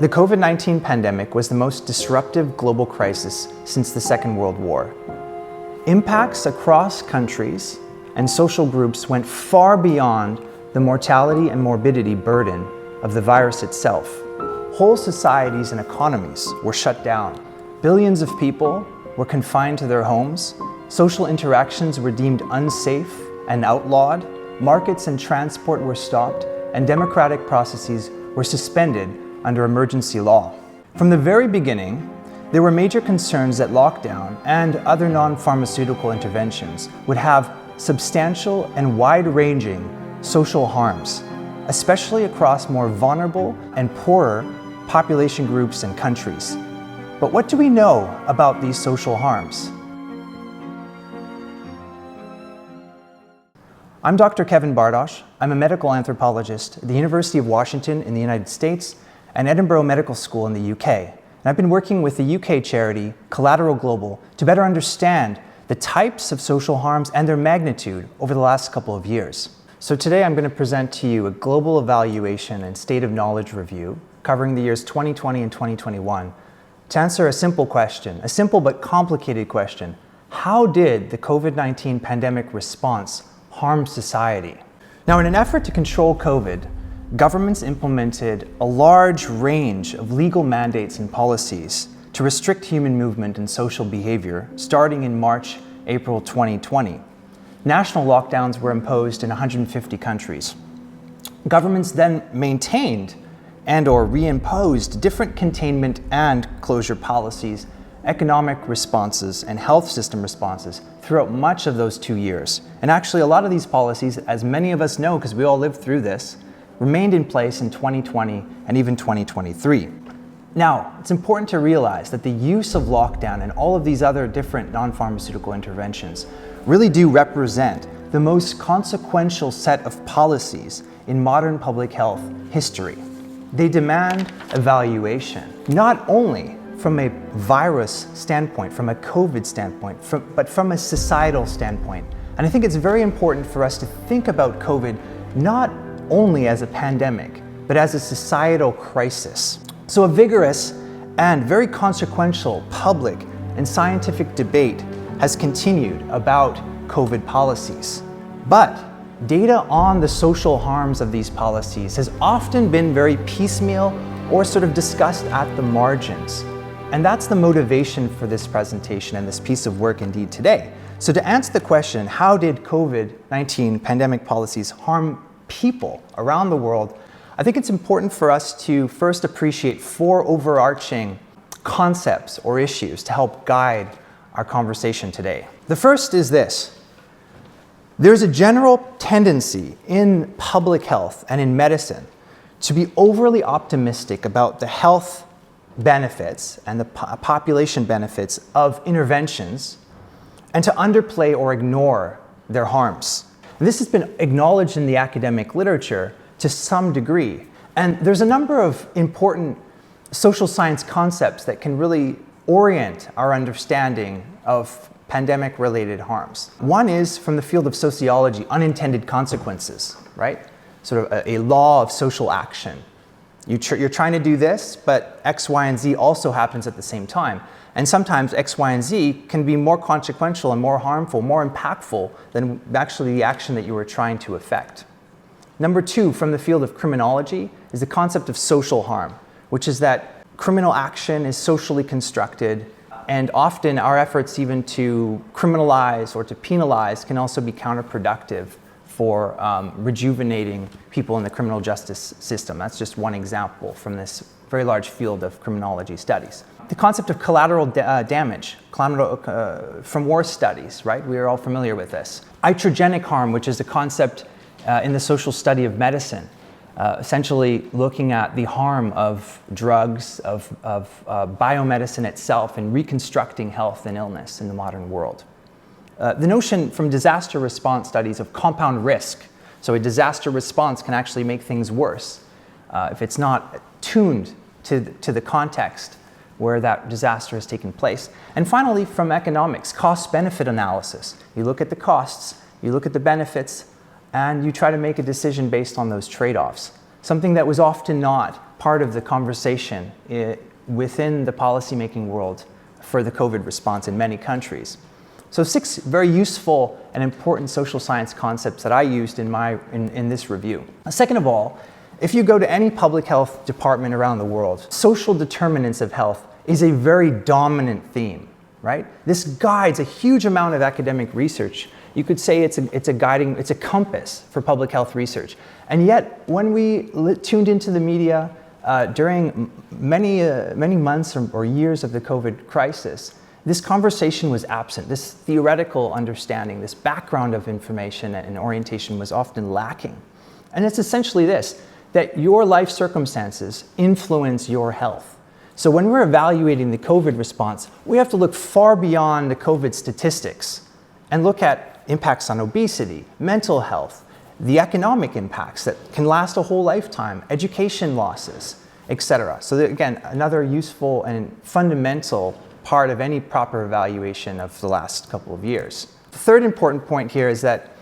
The COVID-19 pandemic was the most disruptive global crisis since the Second World War. Impacts across countries and social groups went far beyond the mortality and morbidity burden of the virus itself. Whole societies and economies were shut down. Billions of people were confined to their homes. Social interactions were deemed unsafe and outlawed. Markets and transport were stopped, and democratic processes were suspended under emergency law. From the very beginning, there were major concerns that lockdown and other non-pharmaceutical interventions would have substantial and wide-ranging social harms, especially across more vulnerable and poorer population groups and countries. But what do we know about these social harms? I'm Dr. Kevin Bardosh. I'm a medical anthropologist at the University of Washington in the United States and Edinburgh Medical School in the UK. And I've been working with the UK charity Collateral Global to better understand the types of social harms and their magnitude over the last couple of years. So today I'm going to present to you a global evaluation and state of knowledge review covering the years 2020 and 2021 to answer a simple question, a simple but complicated question. How did the COVID-19 pandemic response harm society? Now, in an effort to control COVID, governments implemented a large range of legal mandates and policies to restrict human movement and social behavior starting in March, April 2020. National lockdowns were imposed in 150 countries. Governments then maintained and/or reimposed different containment and closure policies, economic responses, and health system responses throughout much of those 2 years. And actually, a lot of these policies, as many of us know because we all lived through this, remained in place in 2020 and even 2023. Now, it's important to realize that the use of lockdown and all of these other different non-pharmaceutical interventions really do represent the most consequential set of policies in modern public health history. They demand evaluation, not only from a virus standpoint, from a COVID standpoint, but from a societal standpoint. And I think it's very important for us to think about COVID not only as a pandemic, but as a societal crisis. So a vigorous and very consequential public and scientific debate has continued about COVID policies. But data on the social harms of these policies has often been very piecemeal or sort of discussed at the margins. And that's the motivation for this presentation and this piece of work indeed today. So to answer the question, how did COVID-19 pandemic policies harm people around the world, I think it's important for us to first appreciate 4 overarching concepts or issues to help guide our conversation today. The first is this. There's a general tendency in public health and in medicine to be overly optimistic about the health benefits and the population benefits of interventions and to underplay or ignore their harms. And this has been acknowledged in the academic literature to some degree. And there's a number of important social science concepts that can really orient our understanding of pandemic-related harms. One is from the field of sociology, unintended consequences, right? Sort of a law of social action. You're trying to do this, but X, Y, and Z also happens at the same time. And sometimes X, Y, and Z can be more consequential and more harmful, more impactful than actually the action that you were trying to effect. Number 2, from the field of criminology, is the concept of social harm, which is that criminal action is socially constructed, and often our efforts even to criminalize or to penalize can also be counterproductive for rejuvenating people in the criminal justice system. That's just one example from this very large field of criminology studies. The concept of collateral damage from war studies, right? We are all familiar with this. Iatrogenic harm, which is a concept in the social study of medicine, essentially looking at the harm of drugs, of biomedicine itself, and reconstructing health and illness in the modern world. The notion from disaster response studies of compound risk. So a disaster response can actually make things worse if it's not tuned to the context where that disaster has taken place. And finally, from economics, cost-benefit analysis. You look at the costs, you look at the benefits, and you try to make a decision based on those trade-offs. Something that was often not part of the conversation within the policymaking world for the COVID response in many countries. So 6 very useful and important social science concepts that I used in this review. Second of all, if you go to any public health department around the world, social determinants of health is a very dominant theme, right? This guides a huge amount of academic research. You could say it's a compass for public health research. And yet, when we tuned into the media during many months or years of the COVID crisis, this conversation was absent. This theoretical understanding, this background of information and orientation was often lacking. And it's essentially this, that your life circumstances influence your health. So when we're evaluating the COVID response, we have to look far beyond the COVID statistics and look at impacts on obesity, mental health, the economic impacts that can last a whole lifetime, education losses, etc. So that, again, another useful and fundamental part of any proper evaluation of the last couple of years. The third important point here is that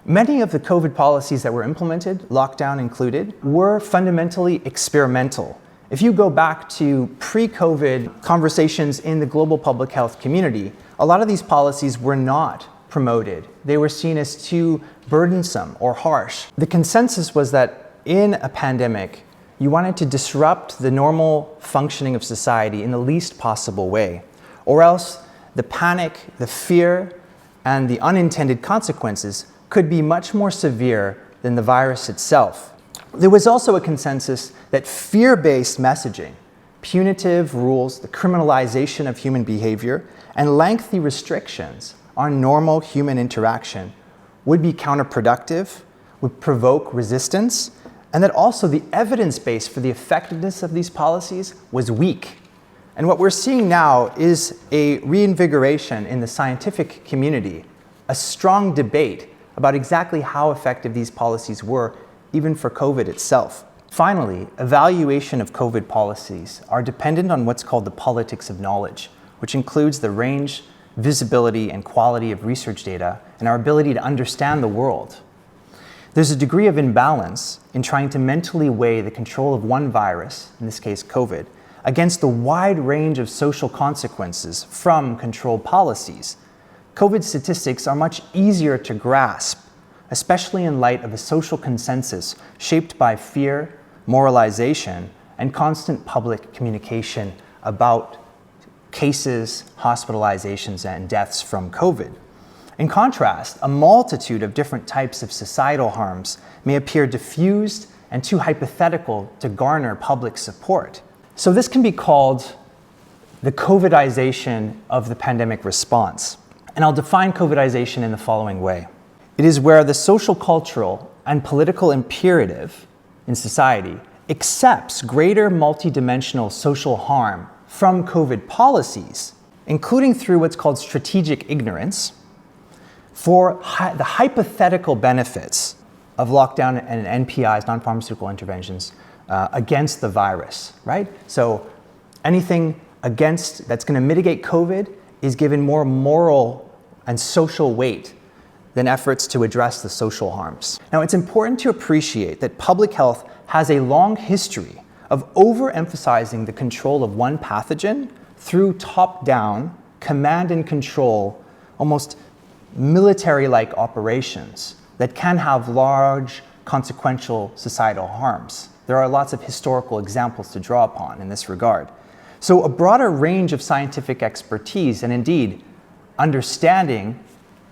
many of the COVID policies that were implemented, lockdown included, were fundamentally experimental. If you go back to pre-COVID conversations in the global public health community, a lot of these policies were not promoted. They were seen as too burdensome or harsh. The consensus was that in a pandemic, you wanted to disrupt the normal functioning of society in the least possible way, or else the panic, the fear, and the unintended consequences could be much more severe than the virus itself. There was also a consensus that fear-based messaging, punitive rules, the criminalization of human behavior, and lengthy restrictions on normal human interaction would be counterproductive, would provoke resistance, and that also the evidence base for the effectiveness of these policies was weak. And what we're seeing now is a reinvigoration in the scientific community, a strong debate about exactly how effective these policies were, even for COVID itself. Finally, evaluation of COVID policies are dependent on what's called the politics of knowledge, which includes the range, visibility, and quality of research data, and our ability to understand the world. There's a degree of imbalance in trying to mentally weigh the control of one virus, in this case COVID, against the wide range of social consequences from controlled policies. COVID statistics are much easier to grasp, especially in light of a social consensus shaped by fear, moralization, and constant public communication about cases, hospitalizations, and deaths from COVID. In contrast, a multitude of different types of societal harms may appear diffused and too hypothetical to garner public support. So this can be called the COVIDization of the pandemic response. And I'll define COVIDization in the following way. It is where the social, cultural, and political imperative in society accepts greater multidimensional social harm from COVID policies, including through what's called strategic ignorance, for the hypothetical benefits of lockdown and NPIs, non-pharmaceutical interventions, against the virus, right? So anything that's going to mitigate COVID is given more moral and social weight than efforts to address the social harms. Now, it's important to appreciate that public health has a long history of overemphasizing the control of one pathogen through top-down command and control, almost military-like operations that can have large consequential societal harms. There are lots of historical examples to draw upon in this regard. So a broader range of scientific expertise and indeed understanding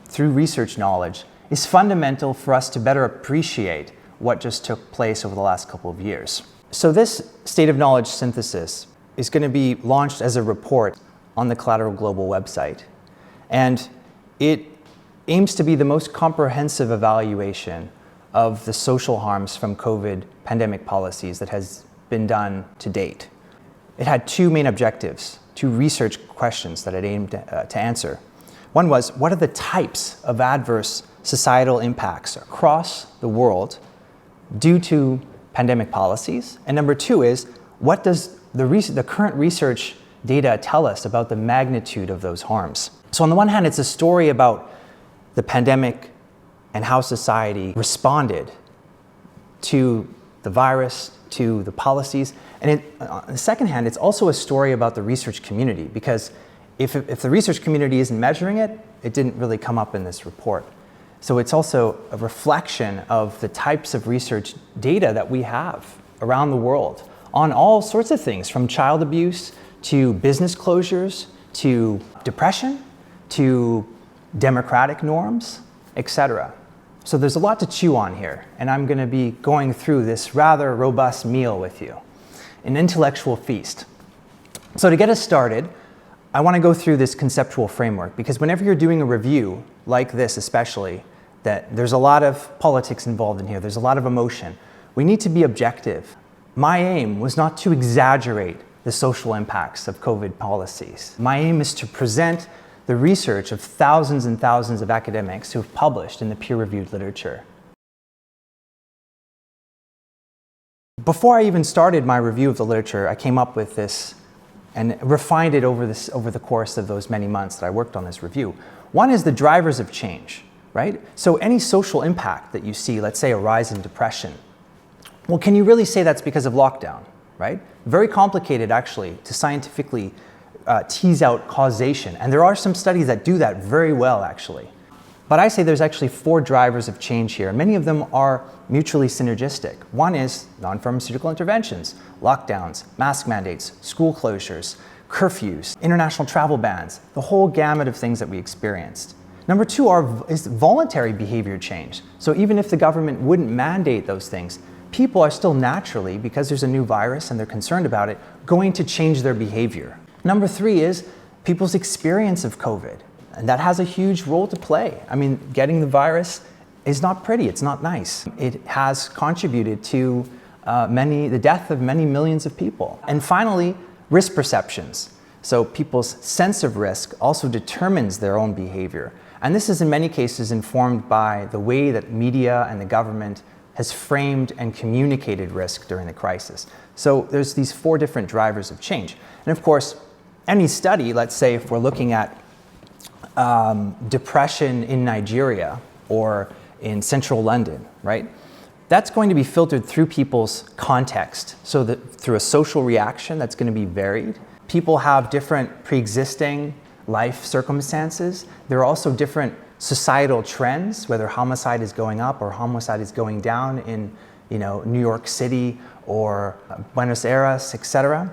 through research knowledge is fundamental for us to better appreciate what just took place over the last couple of years. So this state of knowledge synthesis is going to be launched as a report on the Collateral Global website. And it aims to be the most comprehensive evaluation of the social harms from COVID pandemic policies that has been done to date. It had 2 main objectives, 2 research questions that it aimed to answer. One was, what are the types of adverse societal impacts across the world due to pandemic policies? And number 2 is, what does the current research data tell us about the magnitude of those harms? So on the one hand, it's a story about the pandemic and how society responded to the virus, to the policies. And on the second hand, it's also a story about the research community, because if the research community isn't measuring it, it didn't really come up in this report. So it's also a reflection of the types of research data that we have around the world on all sorts of things, from child abuse to business closures to depression to democratic norms, etc. So there's a lot to chew on here, and I'm going to be going through this rather robust meal with you, an intellectual feast. So to get us started, I want to go through this conceptual framework, because whenever you're doing a review like this especially, that there's a lot of politics involved in here, there's a lot of emotion. We need to be objective. My aim was not to exaggerate the social impacts of COVID policies. My aim is to present the research of thousands and thousands of academics who have published in the peer-reviewed literature. Before I even started my review of the literature, I came up with this and refined it over the course of those many months that I worked on this review. One is the drivers of change, right? So any social impact that you see, let's say a rise in depression, well, can you really say that's because of lockdown, right? Very complicated, actually, to scientifically tease out causation. And there are some studies that do that very well, actually. But I say there's actually 4 drivers of change here. Many of them are mutually synergistic. One is non-pharmaceutical interventions, lockdowns, mask mandates, school closures, curfews, international travel bans, the whole gamut of things that we experienced. Number 2 is voluntary behavior change. So even if the government wouldn't mandate those things, people are still naturally, because there's a new virus and they're concerned about it, going to change their behavior. Number 3 is people's experience of COVID, and that has a huge role to play. I mean, getting the virus is not pretty, it's not nice. It has contributed to the death of many millions of people. And finally, risk perceptions. So people's sense of risk also determines their own behavior. And this is in many cases informed by the way that media and the government has framed and communicated risk during the crisis. So there's these 4 different drivers of change. And of course, any study, let's say if we're looking at depression in Nigeria or in central London, right? That's going to be filtered through people's context. So that through a social reaction that's going to be varied. People have different pre-existing life circumstances. There are also different societal trends, whether homicide is going up or homicide is going down in New York City or Buenos Aires, etc.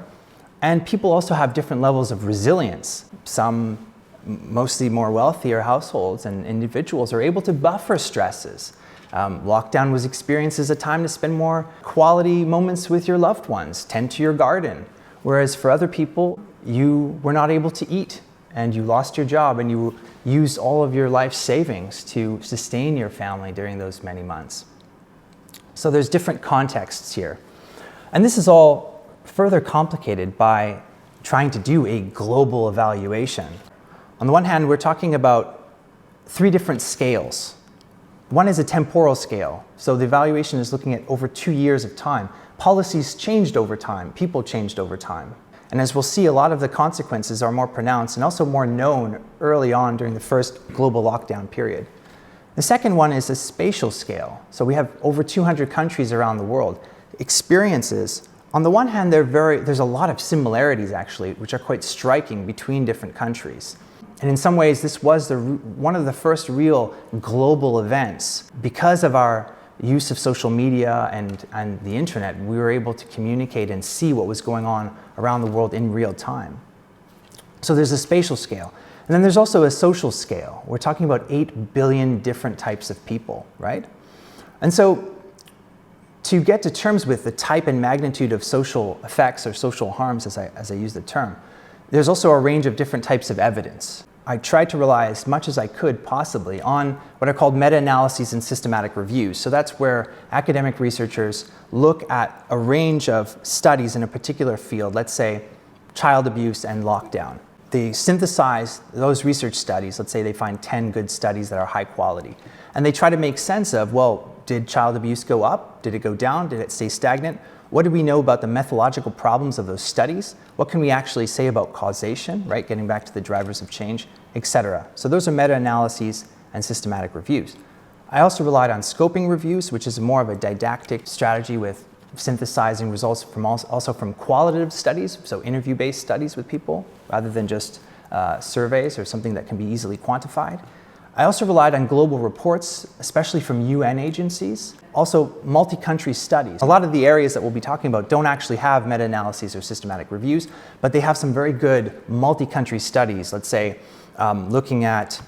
And people also have different levels of resilience. Some mostly more wealthier households and individuals are able to buffer stresses. Lockdown was experienced as a time to spend more quality moments with your loved ones, tend to your garden. Whereas for other people, you were not able to eat and you lost your job and you used all of your life savings to sustain your family during those many months. So there's different contexts here. And this is all further complicated by trying to do a global evaluation. On the one hand, we're talking about 3 different scales. One is a temporal scale. So the evaluation is looking at over 2 years of time. Policies changed over time. People changed over time. And as we'll see, a lot of the consequences are more pronounced and also more known early on during the first global lockdown period. The second one is a spatial scale. So we have over 200 countries around the world. Experiences, on the one hand, there's a lot of similarities actually, which are quite striking between different countries. And in some ways, this was one of the first real global events. Because of our use of social media and the internet, we were able to communicate and see what was going on around the world in real time. So there's a spatial scale. And then there's also a social scale. We're talking about 8 billion different types of people, right? And so to get to terms with the type and magnitude of social effects or social harms, as I use the term, there's also a range of different types of evidence. I tried to rely as much as I could possibly on what are called meta-analyses and systematic reviews. So that's where academic researchers look at a range of studies in a particular field, let's say child abuse and lockdown. They synthesize those research studies. Let's say they find 10 good studies that are high quality. And they try to make sense of, well, did child abuse go up? Did it go down? Did it stay stagnant? What do we know about the methodological problems of those studies? What can we actually say about causation, right? Getting back to the drivers of change, etc. So those are meta-analyses and systematic reviews. I also relied on scoping reviews, which is more of a didactic strategy with synthesizing results from also from qualitative studies, so interview-based studies with people, rather than just surveys or something that can be easily quantified. I also relied on global reports, especially from UN agencies. Also, multi-country studies. A lot of the areas that we'll be talking about don't actually have meta-analyses or systematic reviews, but they have some very good multi-country studies, let's say, looking at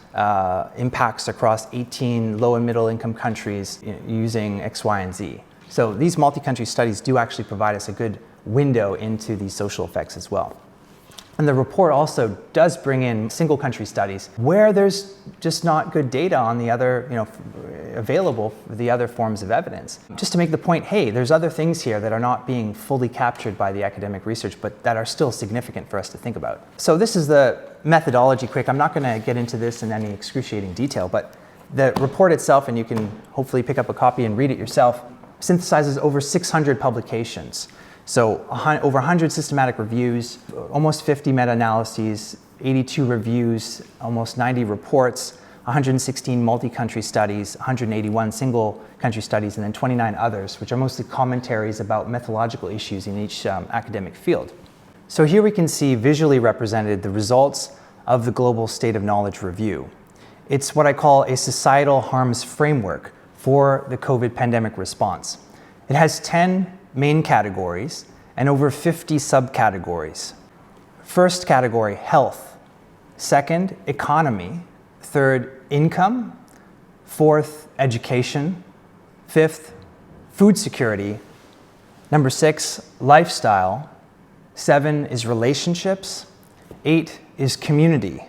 impacts across 18 low and middle income countries using X, Y, and Z. So these multi-country studies do actually provide us a good window into these social effects as well. And the report also does bring in single country studies where there's just not good data on the other, available for the other forms of evidence. Just to make the point, hey, there's other things here that are not being fully captured by the academic research, but that are still significant for us to think about. So this is the methodology quick. I'm not going to get into this in any excruciating detail, but the report itself, and you can hopefully pick up a copy and read it yourself, synthesizes over 600 publications. So over 100 systematic reviews, almost 50 meta-analyses, 82 reviews, almost 90 reports, 116 multi-country studies, 181 single country studies, and then 29 others, which are mostly commentaries about methodological issues in each academic field. So here we can see visually represented the results of the Global State of Knowledge Review. It's what I call a societal harms framework for the COVID pandemic response. It has 10 main categories and over 50 subcategories. First category, health. Second, economy. Third, income. Fourth, education. Fifth, food security. Number 6, lifestyle. 7 is relationships. 8 is community.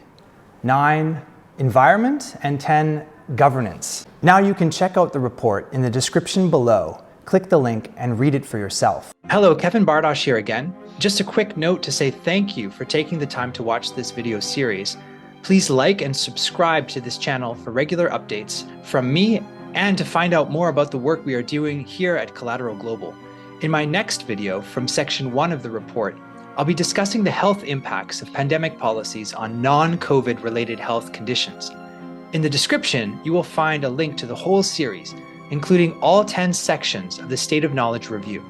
9, environment. And 10, governance. Now you can check out the report in the description below. Click the link and read it for yourself. Hello, Kevin Bardosh here again. Just a quick note to say thank you for taking the time to watch this video series. Please like and subscribe to this channel for regular updates from me and to find out more about the work we are doing here at Collateral Global. In my next video from section 1 of the report, I'll be discussing the health impacts of pandemic policies on non-COVID related health conditions. In the description, you will find a link to the whole series, including all 10 sections of the State of Knowledge Review.